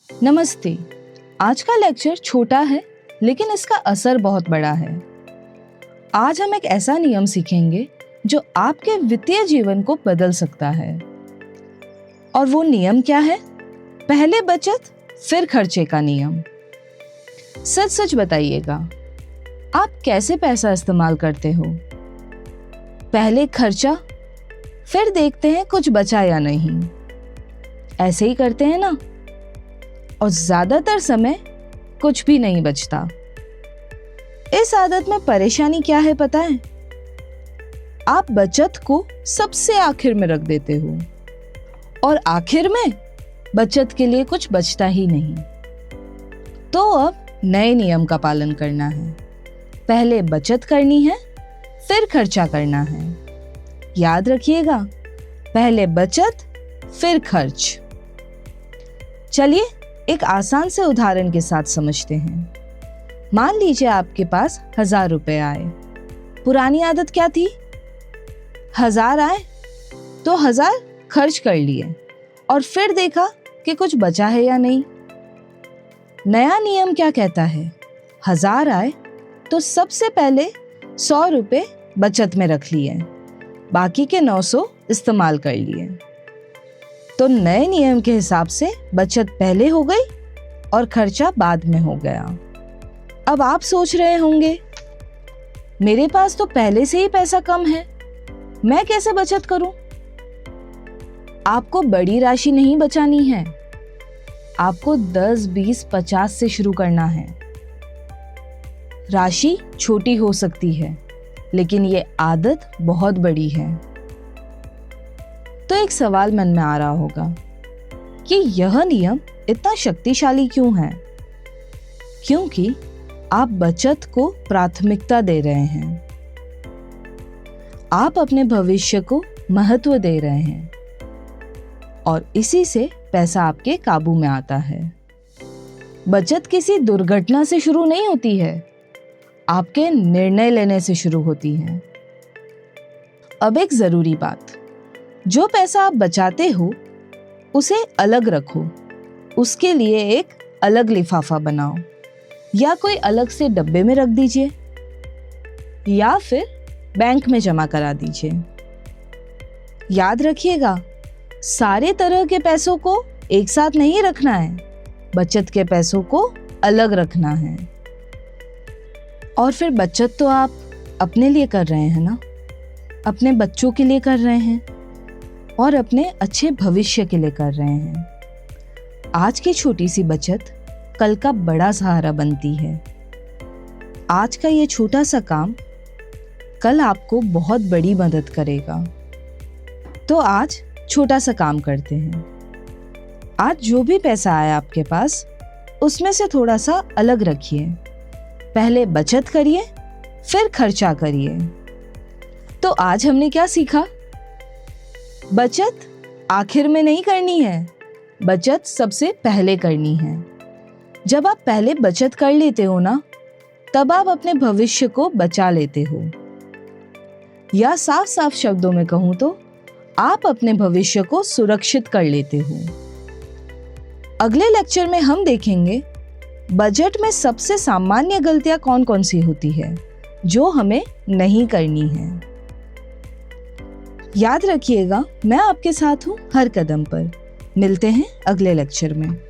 नमस्ते। आज का लेक्चर छोटा है लेकिन इसका असर बहुत बड़ा है। आज हम एक ऐसा नियम सीखेंगे जो आपके वित्तीय जीवन को बदल सकता है। और वो नियम क्या है? पहले बचत फिर खर्चे का नियम। सच सच बताइएगा, आप कैसे पैसा इस्तेमाल करते हो? पहले खर्चा, फिर देखते हैं कुछ बचा या नहीं। ऐसे ही करते हैं ना? और ज्यादातर समय कुछ भी नहीं बचता। इस आदत में परेशानी क्या है पता है? आप बचत को सबसे आखिर में रख देते हो और आखिर में बचत के लिए कुछ बचता ही नहीं। तो अब नए नियम का पालन करना है। पहले बचत करनी है, फिर खर्चा करना है। याद रखिएगा, पहले बचत फिर खर्च। चलिए एक आसान से उदाहरण के साथ समझते हैं। मान लीजिए आपके पास 1000 रुपए आए। पुरानी आदत क्या थी? 1000 आए तो 1000 खर्च कर लिए और फिर देखा कि कुछ बचा है या नहीं। नया नियम क्या कहता है? 1000 आए तो सबसे पहले 100 रुपए बचत में रख लिए, बाकी के 900 इस्तेमाल कर लिए। तो नए नियम के हिसाब से बचत पहले हो गई और खर्चा बाद में हो गया। अब आप सोच रहे होंगे, मेरे पास तो पहले से ही पैसा कम है, मैं कैसे बचत करूं? आपको बड़ी राशि नहीं बचानी है। आपको 10, 20, 50 से शुरू करना है। राशि छोटी हो सकती है, लेकिन ये आदत बहुत बड़ी है। तो एक सवाल मन में आ रहा होगा कि यह नियम इतना शक्तिशाली क्यों है? क्योंकि आप बचत को प्राथमिकता दे रहे हैं। आप अपने भविष्य को महत्व दे रहे हैं और इसी से पैसा आपके काबू में आता है। बचत किसी दुर्घटना से शुरू नहीं होती है, आपके निर्णय लेने से शुरू होती है। अब एक जरूरी बात, जो पैसा आप बचाते हो उसे अलग रखो। उसके लिए एक अलग लिफाफा बनाओ या कोई अलग से डब्बे में रख दीजिए या फिर बैंक में जमा करा दीजिए। याद रखिएगा, सारे तरह के पैसों को एक साथ नहीं रखना है, बचत के पैसों को अलग रखना है। और फिर बचत तो आप अपने लिए कर रहे हैं ना, अपने बच्चों के लिए कर रहे हैं और अपने अच्छे भविष्य के लिए कर रहे हैं। आज की छोटी सी बचत कल का बड़ा सहारा बनती है। आज का ये छोटा सा काम कल आपको बहुत बड़ी मदद करेगा। तो आज छोटा सा काम करते हैं। आज जो भी पैसा आया आपके पास, उसमें से थोड़ा सा अलग रखिए। पहले बचत करिए, फिर खर्चा करिए। तो आज हमने क्या सीखा? बचत आखिर में नहीं करनी है, बचत सबसे पहले करनी है। जब आप पहले बचत कर लेते हो ना, तब आप अपने भविष्य को बचा लेते हो। या साफ साफ शब्दों में कहूं तो आप अपने भविष्य को सुरक्षित कर लेते हो। अगले लेक्चर में हम देखेंगे बजट में सबसे सामान्य गलतियां कौन कौन सी होती है जो हमें नहीं करनी है। याद रखिएगा, मैं आपके साथ हूं हर कदम पर। मिलते हैं अगले लेक्चर में।